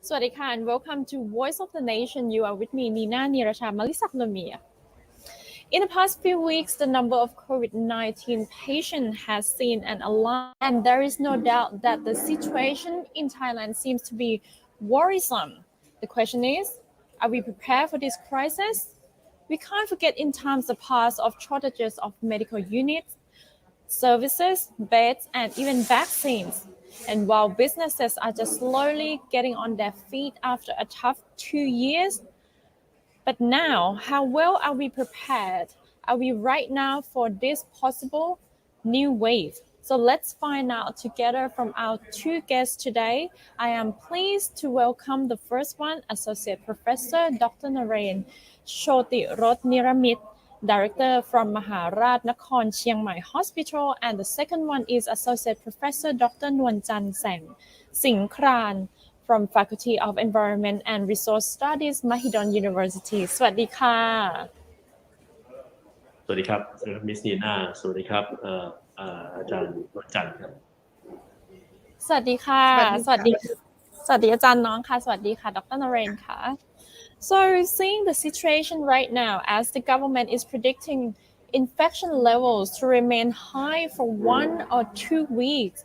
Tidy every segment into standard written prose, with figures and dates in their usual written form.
สวัสดีค่ะ and welcome to Voice of the Nation. You are with me, Nina Nirasha Malisak-Lamia. In the past few weeks, the number of COVID-19 patients has seen an alarm, and there is no doubt that the situation in Thailand seems to be worrisome. The question is, are we prepared for this crisis? We can't forget in times past of shortages of medical units, services, beds, and even vaccines. And while businesses are just slowly getting on their feet after a tough 2 years, but now, how well are we prepared? Are we right now for this possible new wave? So let's find out together from our two guests today. I am pleased to welcome the first one, Associate Professor Dr. Naren Shotirot Niramit, Director from Maharaj Nakhon Chiang Mai Hospital, and the second one is Associate Professor Dr. Nuanjan Sang Singkran from Faculty of Environment and Resource Studies, Mahidol University. สวัสดีค่ะ สวัสดีครับมิสนีน่าสวัสดีครับอาจารย์นวลจันทร์ครับ สวัสดีค่ะ สวัสดีอาจารย์น้องค่ะ สวัสดีค่ะ Dr. Naren ค่ะ So seeing the situation right now as the government is predicting infection levels to remain high for 1 or 2 weeks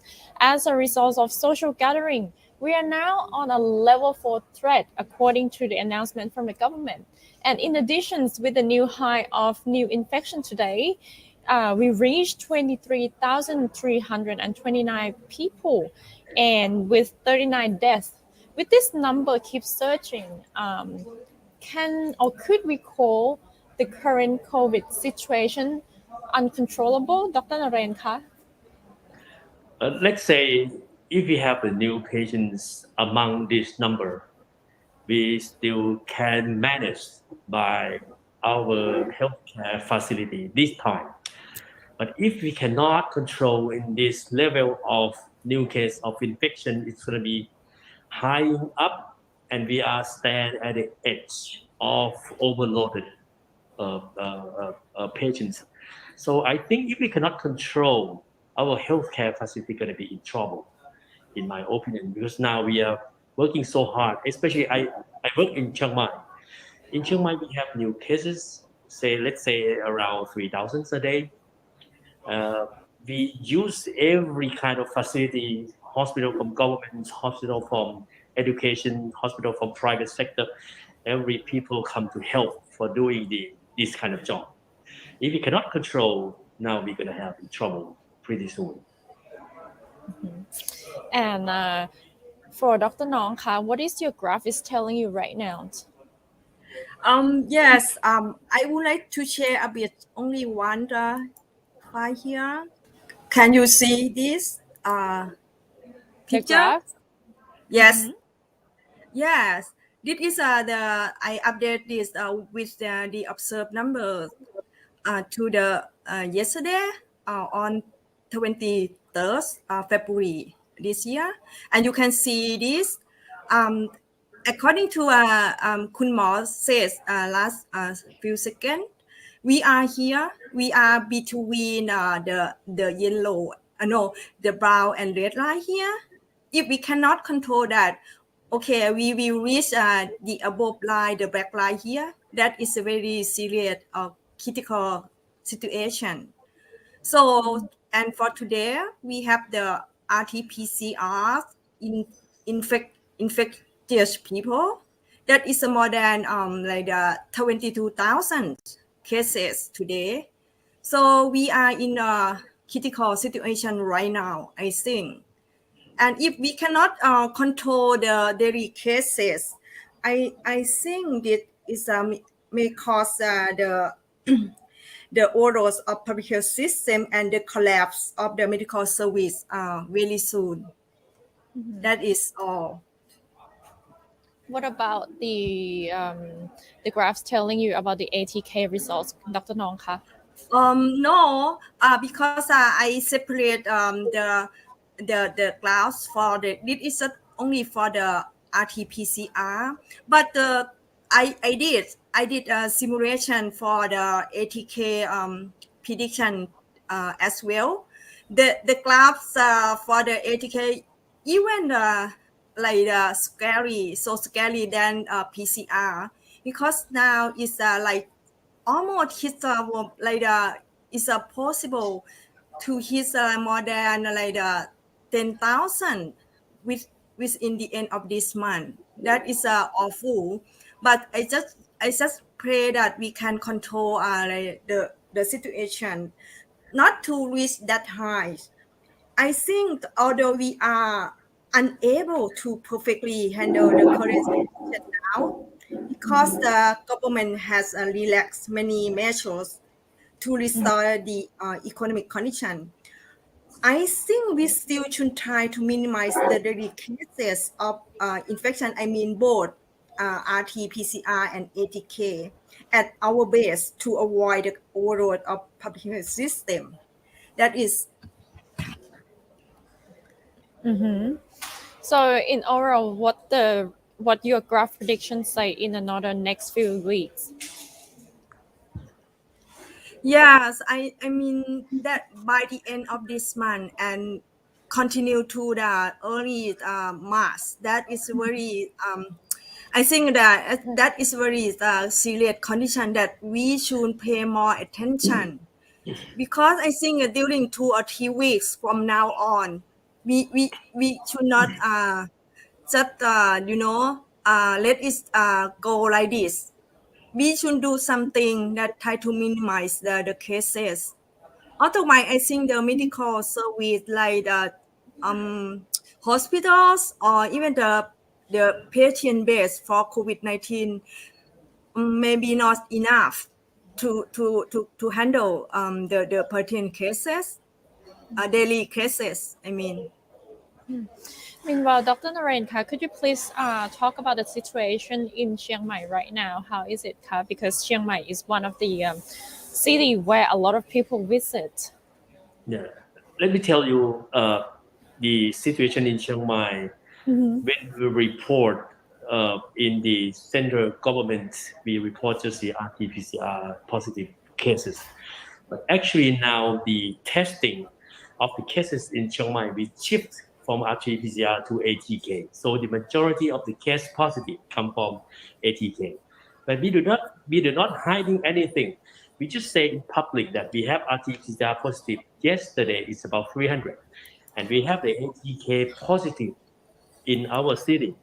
as a result of social gathering, we are now on a level 4 threat according to the announcement from the government. And in addition, with the new high of new infection today, we reached 23,329 people and with 39 deaths. With this number keep surging, can or could we call the current COVID situation uncontrollable? Dr. Naren คะ Let's say if we have the new patients among this number, we still can manage by our healthcare facility this time. But if we cannot control in this level of new case of infection, it's going to be high up, and we are stand at the edge of overloaded patients. So I think if we cannot control, our healthcare facility going to be in trouble, in my opinion, because now we are working so hard. Especially I work in Chiang Mai. In Chiang Mai, we have new cases, let's say around 3,000 a day. We use every kind of facility, hospital from government, hospital from education, hospital from private sector. Every people come to help for doing this kind of job. If we cannot control, now we're going to have trouble pretty soon. And for Dr. Nong, what is your graph is telling you right now? Yes, I would like to share a bit, only one file here. Can you see this picture? graph? Yes. Yes. This is I update this with the observed numbers to the yesterday on 23rd February this year, and you can see this. According to Kun Mo says last few seconds, we are here. We are between the yellow, the brown and red line here. If we cannot control that, okay, we will reach the above line, the black line here. That is a very serious critical situation. So, and for today, we have the RT-PCR infectious people. That is more than 22,000 cases today. So we are in a critical situation right now, I think. And if we cannot control the daily cases, I think that is may cause the errors of public health system and the collapse of the medical service really soon. That is all. What about the graphs telling you about the ATK results, Dr. Nong? No, because I separate the graphs for this is only for the RT-PCR, but I did a simulation for the ATK prediction as well. The graphs for the ATK, even like scary, so scary than PCR, because now it's like almost hit like it's possible to hit more than like 10,000 with within the end of this month. That is awful, but I just pray that we can control like the situation, not to reach that high. I think although we are unable to perfectly handle the current situation now, because the government has relaxed many measures to restore the economic condition, I think we still should try to minimize the daily cases of infection. I mean both RT-PCR and ATK at our base to avoid the overload of public health system. That is. So in overall, what your graph predictions say in another next few weeks? Yes, I mean that by the end of this month and continue to the early March, that is very I think that is very serious condition that we should pay more attention, because I think during 2 or 3 weeks from now on, we should not just let it go like this. We should do something that try to minimize the cases. Otherwise, I think the medical service like the hospitals or even the patient base for COVID-19 maybe not enough to handle the pertinent cases, daily cases. I mean. Meanwhile, Dr. Naren, could you please talk about the situation in Chiang Mai right now? How is it, Ka? Because Chiang Mai is one of the city where a lot of people visit. Yeah, let me tell you the situation in Chiang Mai. When we report in the central government, we report just the RT-PCR positive cases. But actually now the testing of the cases in Chiang Mai, we shift from RT-PCR to ATK. So the majority of the case positive come from ATK. But we do not hiding anything. We just say in public that we have RT-PCR positive. Yesterday it's about 300, and we have the ATK positive in our city.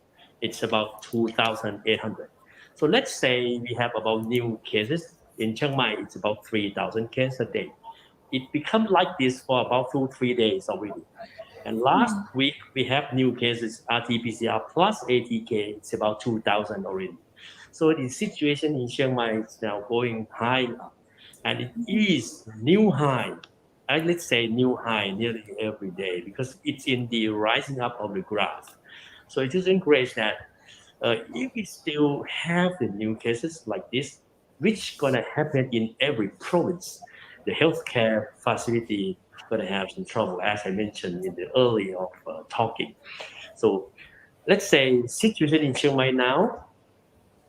It's about 2,800. So let's say we have about new cases in Chiang Mai. It's about 3,000 cases a day. It becomes like this for about 2-3 days already. And last week we have new cases RT-PCR plus ATK. It's about 2,000 already. So the situation in Chiang Mai is now going high up, and it is new high. Let's say new high nearly every day because it's in the rising up of the graph. So it is encouraged that if we still have the new cases like this, which gonna happen in every province, the healthcare facility gonna have some trouble, as I mentioned in the early of talking. So let's say situation in Chiang Mai now,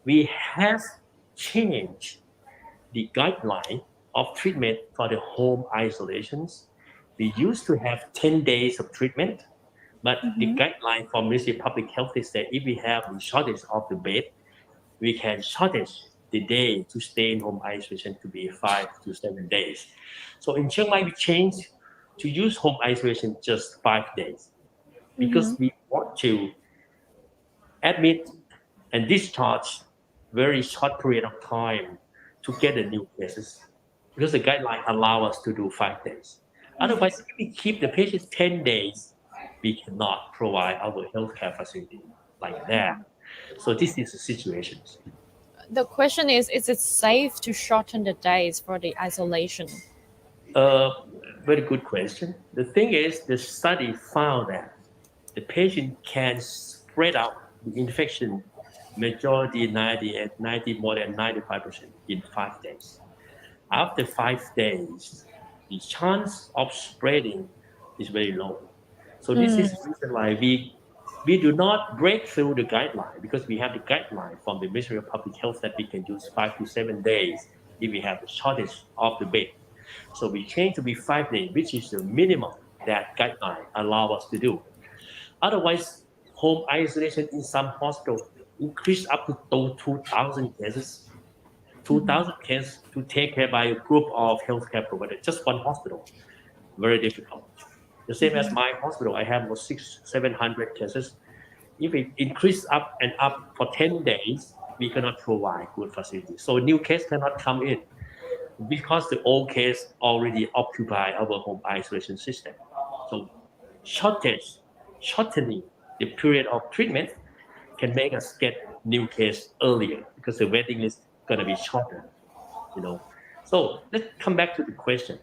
we have changed the guideline of treatment for the home isolations. We used to have 10 days of treatment, but the guideline from Ministry of Public Health is that if we have a shortage of the bed, we can shortage the day to stay in home isolation to be 5 to 7 days. So in Chiang Mai, we changed to use home isolation just 5 days because we want to admit and discharge very short period of time to get the new cases because the guideline allow us to do 5 days. Otherwise, if we keep the patient 10 days, we cannot provide our healthcare facility like that. So this is the situation. The question is it safe to shorten the days for the isolation? Uh, Very good question. The thing is, the study found that the patient can spread out the infection majority 90 more than 95% in 5 days. After 5 days, the chance of spreading is very low. So this is the reason why we do not break through the guideline because we have the guideline from the Ministry of Public Health that we can use 5 to 7 days if we have the shortage of the bed. So we change to be 5 days, which is the minimum that guideline allow us to do. Otherwise, home isolation in some hospitals increased up to 2,000 cases. 2,000 cases to take care by a group of healthcare providers, just one hospital. Very difficult. The same as my hospital, I have about 700 cases. If it increase up and up for 10 days, we cannot provide good facilities. So new case cannot come in because the old case already occupy our home isolation system. So shortening the period of treatment can make us get new case earlier because the waiting list gonna be shorter, you know. So let's come back to the question: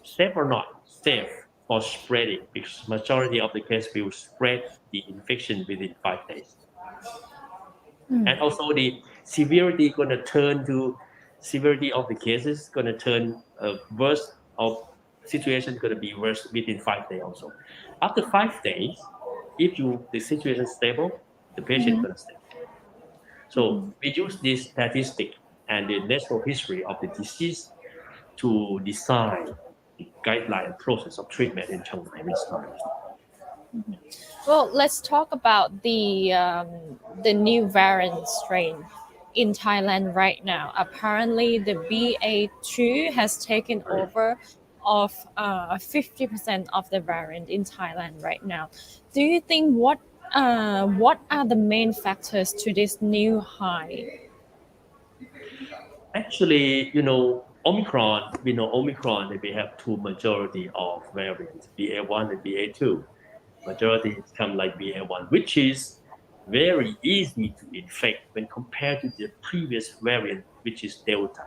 safe or not safe for spreading? Because majority of the case will spread the infection within 5 days, and also the severity gonna turn to severity of the cases gonna turn worse of situation gonna be worse within 5 days also. After 5 days, if you the situation is stable, the patient gonna stay. So we use this statistic and the natural history of the disease to design the guideline process of treatment in Chiang Mai this time. Well, let's talk about the new variant strain in Thailand right now. Apparently, the BA2 has taken over of 50% of the variant in Thailand right now. Do you think what are the main factors to this new high? Actually, Omicron, we know Omicron, that we have two majority of variants, BA1 and BA2. Majority come like BA1, which is very easy to infect when compared to the previous variant, which is Delta,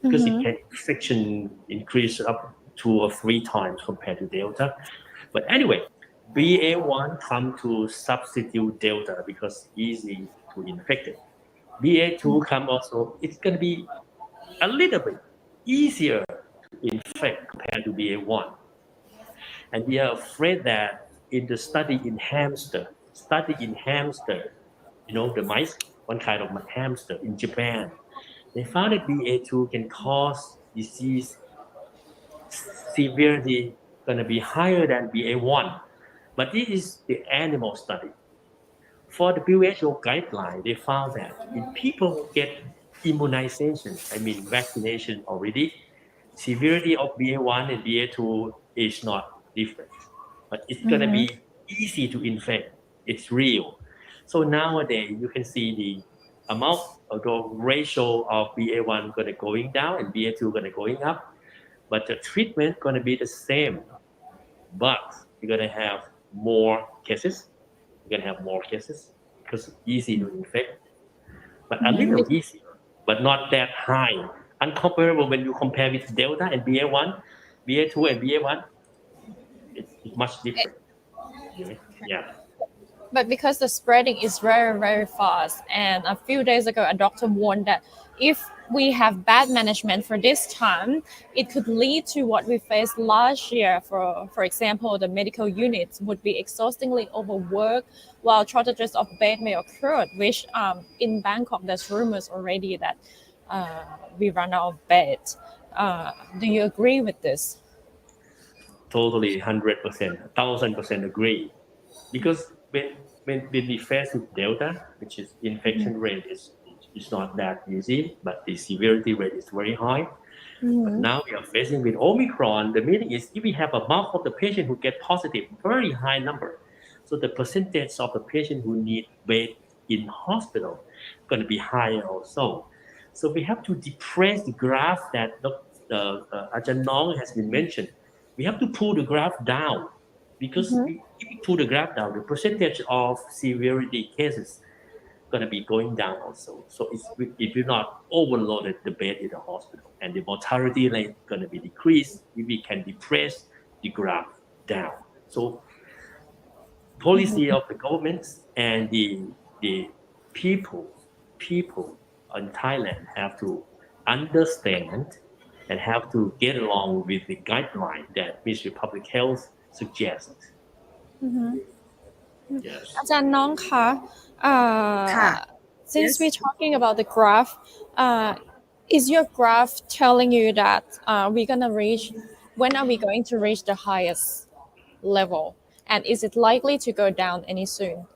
because it can infection increase up 2 or 3 times compared to Delta. But anyway, BA1 come to substitute Delta because easy to infect it. BA2 come also, it's going to be a little bit easier to infect compared to BA1. And we are afraid that in the study in hamster, the mice, one kind of hamster in Japan, they found that BA2 can cause disease severity going to be higher than BA1. But this is the animal study. For the WHO guideline, they found that in people who get immunization, I mean vaccination already, severity of BA1 and BA2 is not different, but it's going to be easy to infect. It's real. So nowadays you can see the amount or the ratio of BA1 going to going down and BA2 going to going up, but the treatment going to be the same, but you're going to have more cases. You're going to have more cases because it's easy to infect, but a little easier, but not that high. Uncomparable when you compare with Delta and BA1, BA2 and BA1, it's much different. Okay? Yeah. But because the spreading is very, very fast, and a few days ago, a doctor warned that if we have bad management for this time, it could lead to what we faced last year. For example, the medical units would be exhaustingly overworked, while shortages of bed may occur, which in Bangkok, there's rumors already that we run out of bed. Do you agree with this? Totally 100%, 1,000% agree. Because when we face with Delta, which is infection rate is not that easy, but the severity rate is very high. But now we are facing with Omicron. The meaning is if we have a bulk of the patient who get positive, very high number. So the percentage of the patient who need bed in hospital going to be higher also. So we have to depress the graph that Ajahn Nong has been mentioned. We have to pull the graph down because if we pull the graph down, the percentage of severity cases going to be going down also. So it will not overload the bed in the hospital, and the mortality rate going to be decreased if we can depress the graph down. So policy of the governments and the people in Thailand have to understand and have to get along with the guideline that Ministry of Public Health suggests. Yes. อาจารย์น้องคะ ค่ะ since Yes. we're talking about the graph, is your graph telling you that when are we going to reach the highest level? And is it likely to go down any soon?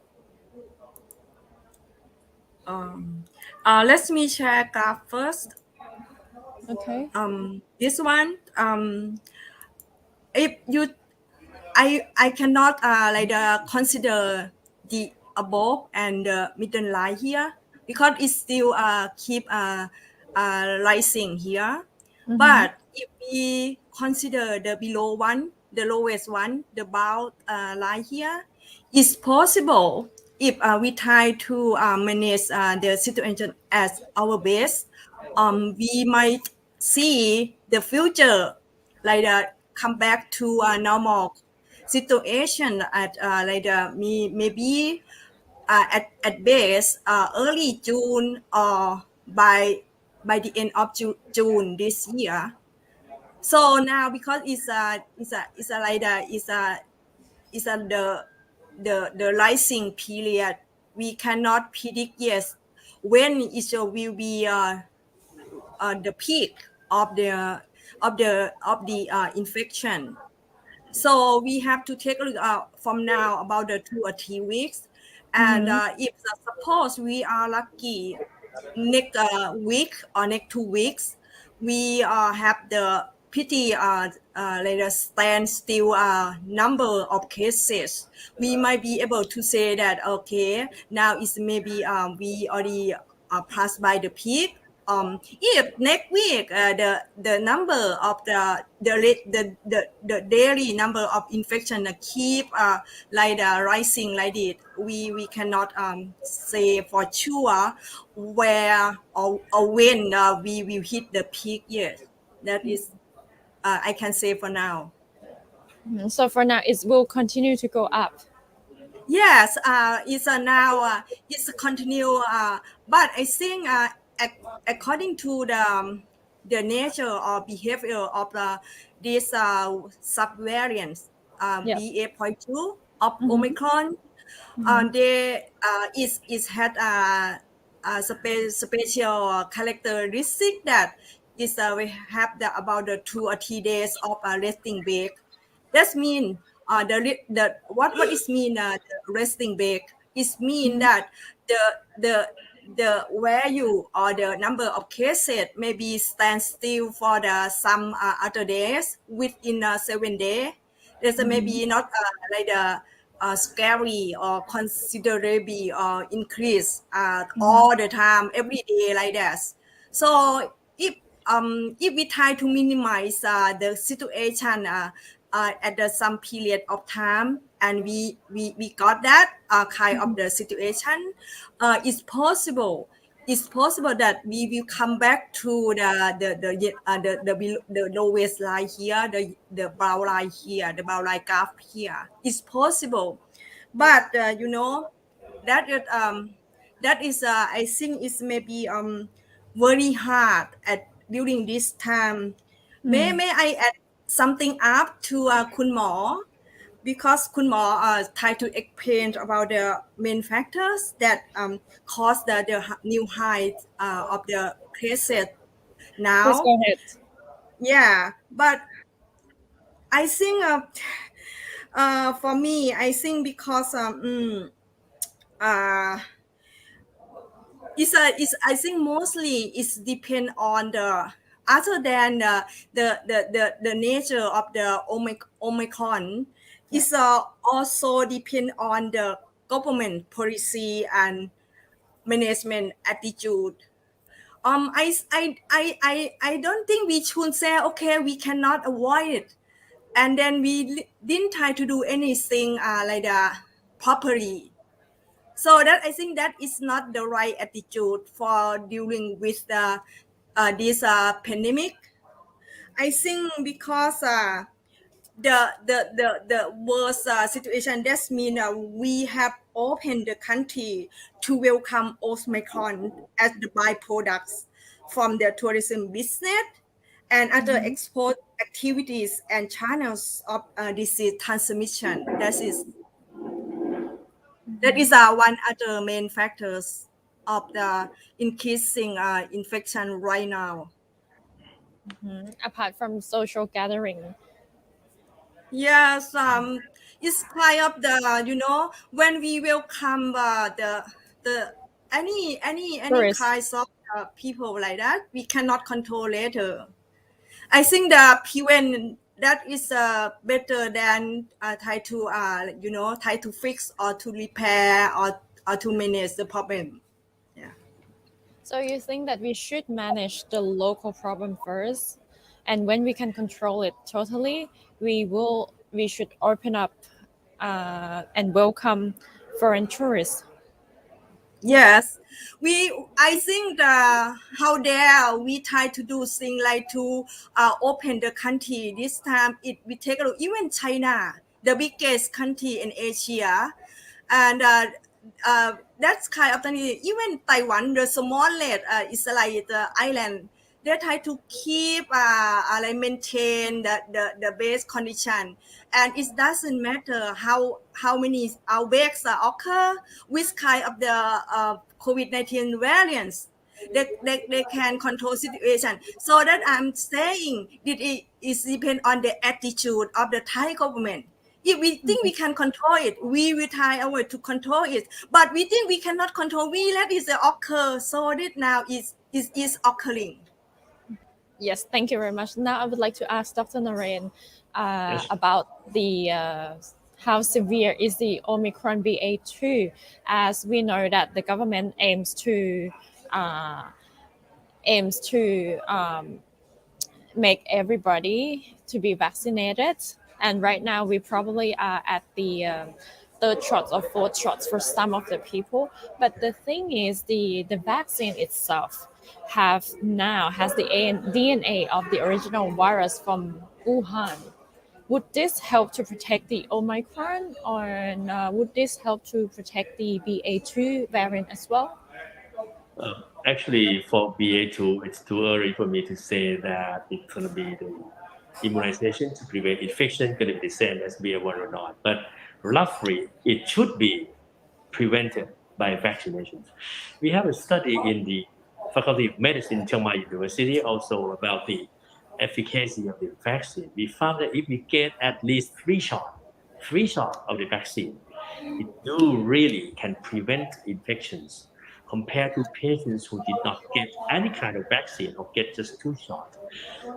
Let me share graph first. Okay. This one, if you, I cannot consider the above and the middle line here because it still keep rising here. But if we consider the below one, the lowest one, the bound line here, it's possible if we try to manage the situation as our best. We might see the future like come back to a normal situation at maybe at base early June or by the end of June this year. So now because it's a like it's a the rising period, we cannot predict yes when it will be the peak of the infection. So we have to take a look from now about the 2 or 3 weeks. And if suppose we are lucky next week or next 2 weeks, we have the pretty like a standstill number of cases, we might be able to say that okay, now it's maybe we already passed by the peak. If next week the number of the daily number of infection keep rising like it, we cannot say for sure where or when we will hit the peak. Yes, that is I can say for now. So for now, it will continue to go up. Yes, it's now it's continue, but I think according to the nature or behavior of this subvariants, Yep. BA.2 of Omicron, they is had a special characteristic that is we have the about the 2 or 3 days of resting break. That mean the what is mean the resting break is mean that the the the value or the number of cases maybe stand still for the some other days within 7 days. There's maybe not like the scary or considerably increase all the time every day like that. So if we try to minimize the situation at some period of time, and we got that kind of the situation, it's possible that we will come back to the lowest line here, the brown line here, the brown line graph here. It's possible, but that is I think is maybe very hard at during this time. May I add something up to Kun Mo, because Kun Mo try to explain about the main factors that cause the new height of the cases Please now. go ahead. Yeah, but I think for me, I think because it's I think mostly it's depend on the other than the nature of the Omicron. It's also depend on the government policy and management attitude. I don't think we should say okay, we cannot avoid it, and then we didn't try to do anything like that properly. So that I think that is not the right attitude for dealing with this pandemic. I think because the worst situation, that means we have opened the country to welcome Omicron as the byproducts from the tourism business and other export activities and channels of disease transmission. That is one other main factors of the increasing infection right now. Apart from social gathering. Yes, it's kind of the when we welcome the any Tourists. kinds of people like that, we cannot control later. I think the prevent that is better than try to try to fix or to repair or to manage the problem. Yeah. So you think that we should manage the local problem first, and when we can control it totally, we should open up and welcome foreign tourists. Yes, I think how dare we try to do things like to open the country this time. We take a look, even China, the biggest country in Asia, and that's kind of thing. Even Taiwan, the smallest Israelite island, they try to keep like maintain the base condition, and it doesn't matter how many outbreaks occur, which kind of the COVID-19 variants. They can control situation. So that I'm saying it is depend on the attitude of the Thai government. If we think we can control it, we will try our way to control it. But we think we cannot control, we let it occur. So that now is occurring. Yes, thank you very much. Now I would like to ask Dr. Narayan Yes. about the how severe is the Omicron BA2, as we know that the government uh, aims to make everybody to be vaccinated, and right now we probably are at the third shots or fourth shots for some of the people. But the thing is, the vaccine itself has the DNA of the original virus from Wuhan. Would this help to protect the Omicron, or would this help to protect the BA2 variant as well? Actually, for BA2, it's too early for me to say that it's going to be the immunization to prevent infection going to be the same as BA1 or not. But roughly, it should be prevented by vaccinations. We have a study in the Faculty of Medicine, Chiang Mai University, also about the efficacy of the vaccine. We found that if we get at least three shots of the vaccine, it do really can prevent infections compared to patients who did not get any kind of vaccine or get just two shots.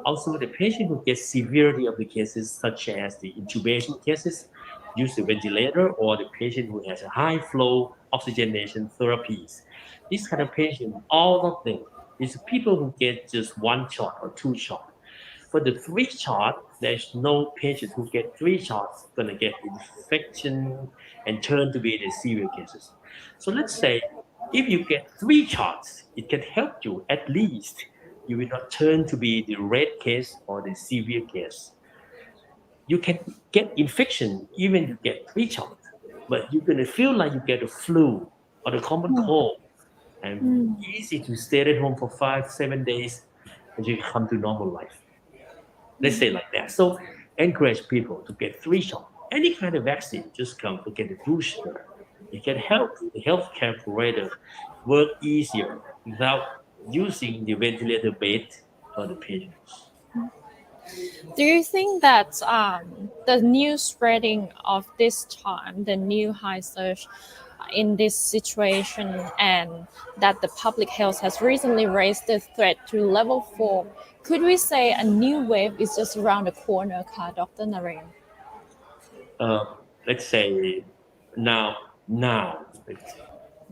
Also, the patient who gets severity of the cases, such as the intubation cases, use the ventilator, or the patient who has a high flow oxygenation therapies. This kind of patient, all of them, is people who get just one shot or two shots. For the three shot, there's no patient who get three shots gonna get infection and turn to be the severe cases. So let's say if you get three shots, it can help you at least you will not turn to be the red case or the severe case. You can get infection even you get three shots, but you're gonna feel like you get a flu or the common cold, and easy to stay at home for 5, 7 days and you come to normal life. Let's say like that. So encourage people to get three shots. Any kind of vaccine, just come to get a booster. It can help the healthcare provider work easier without using the ventilator bed for the patients. Do you think that the new spreading of this time, the new high surge in this situation, and that the public health has recently raised the threat to level 4, could we say a new wave is just around the corner, Dr. Narayan? Uh, let's say now, now, it's,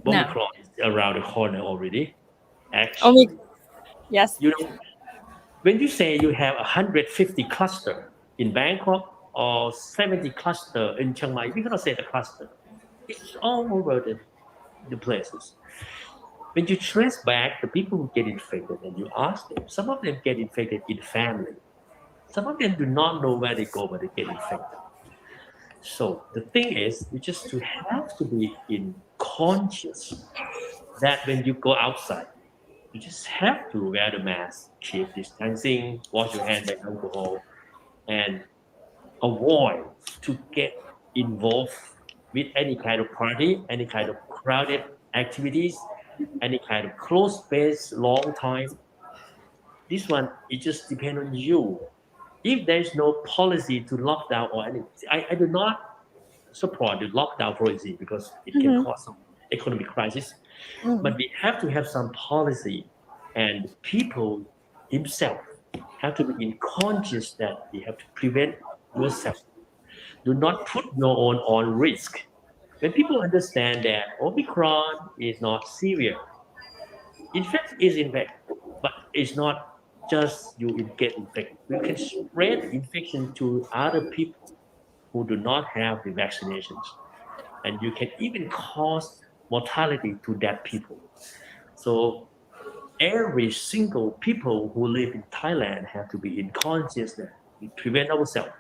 No. Omicron is around the corner already. Only Actually, yes. you know, when you say you have 150 cluster in Bangkok or 70 cluster in Chiang Mai, we're gonna say the cluster. It's all over the places. When you trace back the people who get infected and you ask them, some of them get infected in family. Some of them do not know where they go, but they get infected. So the thing is, you just to have to be in conscious that when you go outside, you just have to wear the mask, keep distancing, wash your hands with alcohol, and avoid to get involved with any kind of party, any kind of crowded activities, any kind of closed space, long time. This one, it just depends on you. If there is no policy to lock down or anything, I do not support the lockdown policy because it can Mhm. cause some economic crisis. But we have to have some policy, and people himself have to be in conscious that we have to prevent yourself. Do not put your own on risk. When people understand that Omicron is not severe, infect is infect, but it's not just you get infected. You can spread infection to other people who do not have the vaccinations, and you can even cause mortality to that people. So every single people who live in Thailand have to be in conscious that we prevent ourselves.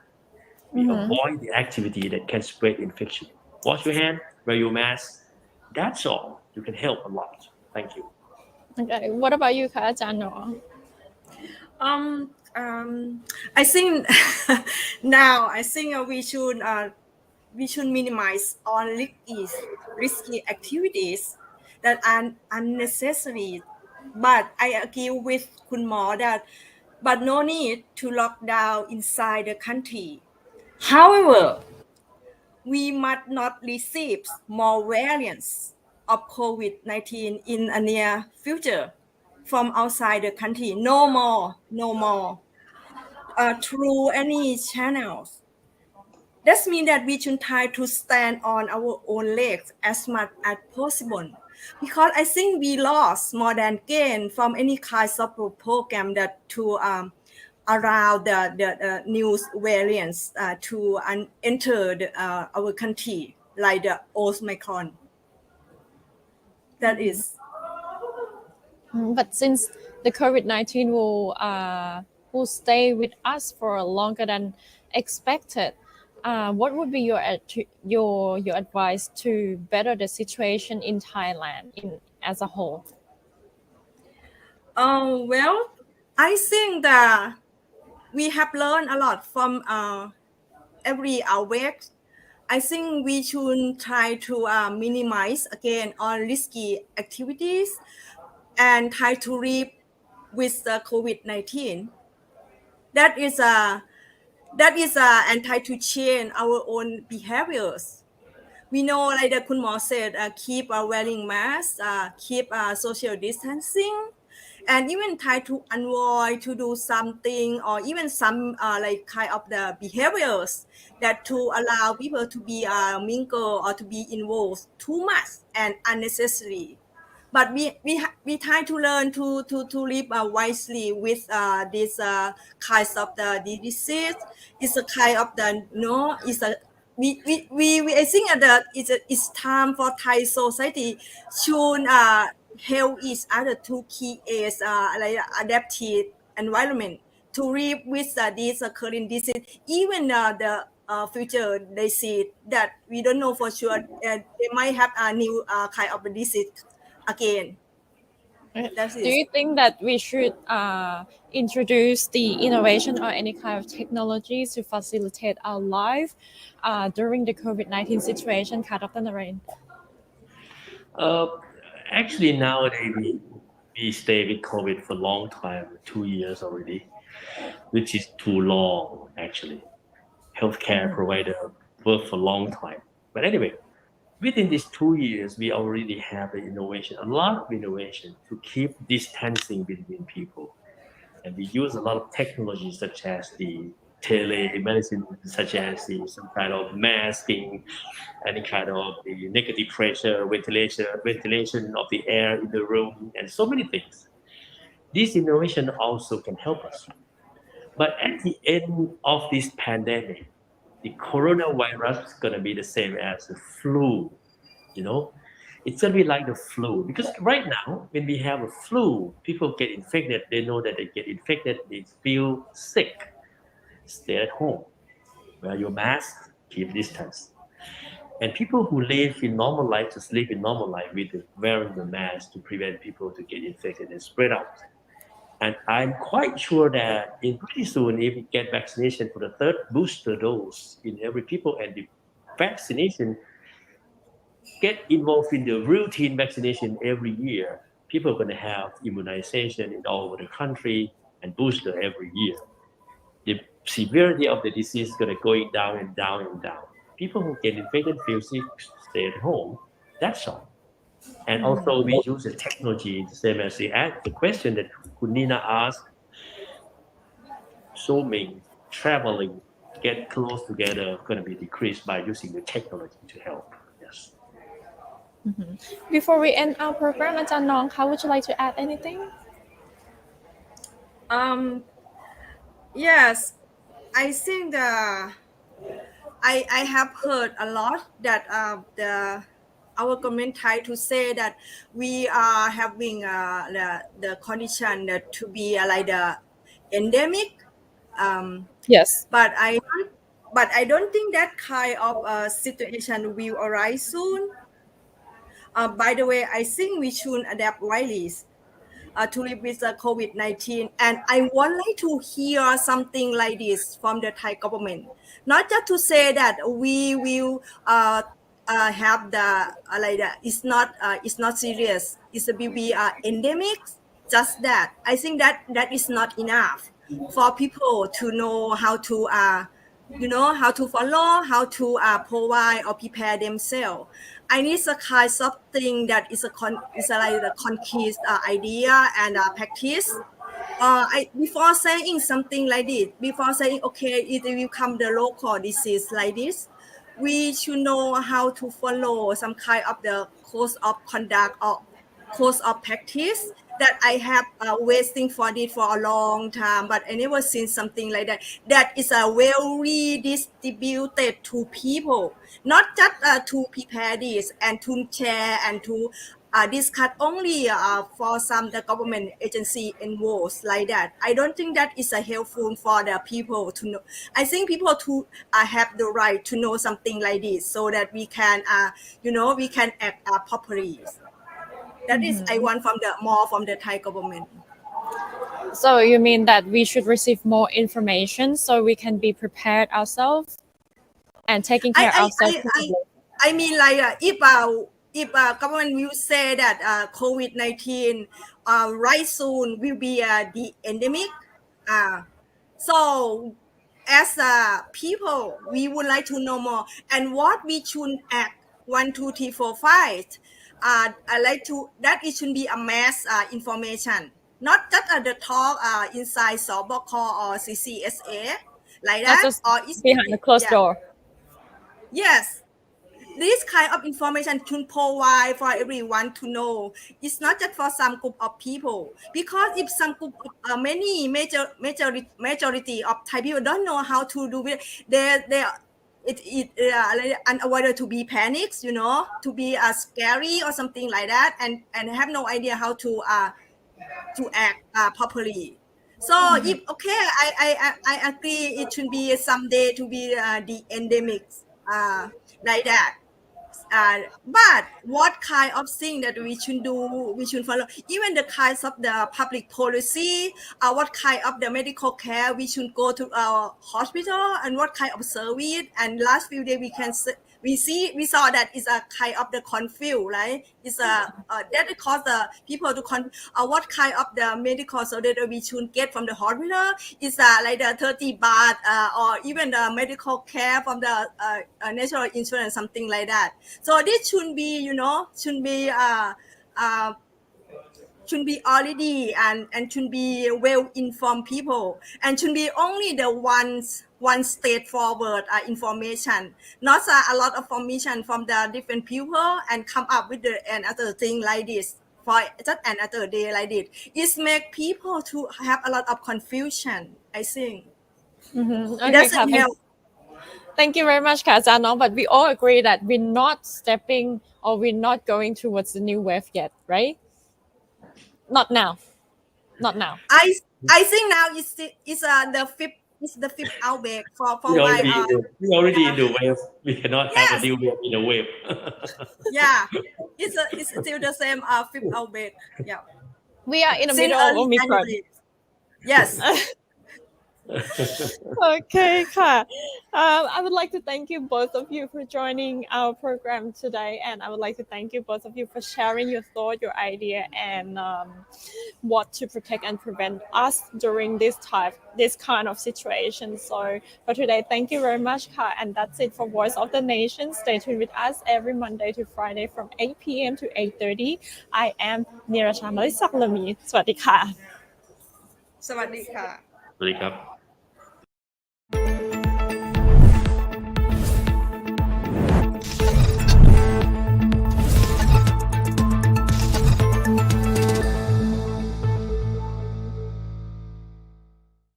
We avoid the activity that can spread infection. Wash your hand, wear your mask. That's all. You can help a lot. Thank you. Okay. What about you คะอาจารย์หนอ I think now we should minimize all risky activities that are unnecessary. But I agree with Kun Mo that but no need to lock down inside the country. However, we must not receive more variants of COVID-19 in a near future from outside the country. No more. Through any channels. That means that we should try to stand on our own legs as much as possible. Because I think we lost more than gain from any kinds of program that to around the news variants to enter our country like the Omicron. That is. But since the COVID-19 will stay with us for longer than expected, what would be your advice to better the situation in Thailand as a whole? Well, I think that we have learned a lot from every outbreak. I think we should try to minimize again all risky activities and try to live with the COVID-19. That is and try to change our own behaviors. We know, like the Kun Mo said, keep wearing masks, keep social distancing, and even try to avoid to do something or even some like kind of the behaviors that to allow people to be mingle or to be involved too much and unnecessary. But we try to learn to live wisely with this kinds of the disease. It's a kind of the it's a we I think that it's time for Thai society should help each other to create like adaptive environment to live with this current disease. Even the future disease that we don't know for sure, they might have a new kind of disease again. That's Do it. you think that we should introduce the innovation or any kind of technologies to facilitate our life during the COVID-19 situation ค่ะดรนเรน Actually, nowadays we stay with COVID for a long time, 2 years already, which is too long actually. Healthcare provider work for a long time. But anyway, within these 2 years, we already have the innovation, a lot of innovation to keep distancing between people. And we use a lot of technology such as the telemedicine, such as some kind of masking, any kind of the negative pressure, ventilation of the air in the room, and so many things. This innovation also can help us. But at the end of this pandemic, the coronavirus is going to be the same as the flu. It's going to be like the flu, because right now when we have a flu, people get infected, they know that they get infected, they feel sick. Stay at home, wear your mask, keep distance. And people who live in normal life just live in normal life with wearing the mask to prevent people to get infected and spread out. And I'm quite sure that in pretty soon, if we get vaccination for the third booster dose in every people, and the vaccination get involved in the routine vaccination every year, people are going to have immunization in all over the country and booster every year. The severity of the disease is going to going down and down and down. People who get infected feel sick, stay at home. That's all. And also we use the technology the same as the question that Kunina asked. Zooming, traveling, get close together going to be decreased by using the technology to help. Yes. Before we end our program, อาจารย์น้อง how would you like to add anything? Yes, I think I have heard a lot that our government try to say that we are having the condition that to be like the endemic. Yes. But I don't think that kind of situation will arise soon. By the way, I think we should adapt wisely to live with the COVID-19. And I would like to hear something like this from the Thai government. Not just to say that we will have the like that. It's not serious. It's a will be endemic. Just that. I think that is not enough for people to know how to how to follow, how to provide or prepare themselves. I need a kind of thing that is like the concrete idea and practice. Before saying something like this, before saying okay, it will come the local disease like this, we should know how to follow some kind of the course of conduct or course of practice that I have waiting for it for a long time, but I never seen something like that. That is well redistributed to people, not just to prepare this and to share and to discuss only for some the government agency involved like that. I don't think that is helpful for the people to know. I think people to have the right to know something like this so that we can we can act properly. That is I want from the Thai government. So you mean that we should receive more information so we can be prepared ourselves and taking care of ourselves? I mean like if government will say that COVID-19 right soon will be the endemic. So as people, we would like to know more and what we should act 1, 2, 3, 4, 5. I like to that it should be a mass information, not just the talk inside SBK or CCSA like Not that, just or behind the closed door. Yes, this kind of information should provide for everyone to know. It's not just for some group of people, because if some group of many majority of Thai people don't know how to do it, it unavoidable to be panics, to be scary or something like that, and have no idea how to act properly. So if okay, I agree it should be someday to be the endemic like that. But what kind of thing that we should do, we should follow, even the kinds of the public policy, what kind of the medical care we should go to our hospital, and what kind of service. And last few days we saw that is a kind of the confuse, right? It's that cause the people to what kind of the medical so that we should get from the hospital is like the 30 baht or even the medical care from the national insurance, something like that. So this should be should be already and should be well informed people, and should be only the one straightforward information, not a lot of information from the different people and come up with another thing like this for just another day like this. It make people to have a lot of confusion, I think. It doesn't help. Thank you very much ค่ะอาจารย์น้อง but we all agree that we're not stepping or we're not going towards the new wave yet, right? Not now. I think now it's the fifth outbreak for we already in the wave. We cannot have a new wave in a wave. Yeah, it's still the same fifth outbreak. Yeah, we are in the middle of Omicron. Yes. Okay,ค่ะ. I would like to thank you both of you for joining our program today, and I would like to thank you both of you for sharing your thought, your idea, and what to protect and prevent us during this kind of situation. So for today, thank you very much, Ka. And that's it for Voice of the Nation. Stay tuned with us every Monday to Friday from 8 p.m. to 8:30. I am Nirasha Malisak Lami. สวัสดีค่ะ สวัสดีค่ะ สวัสดีครับ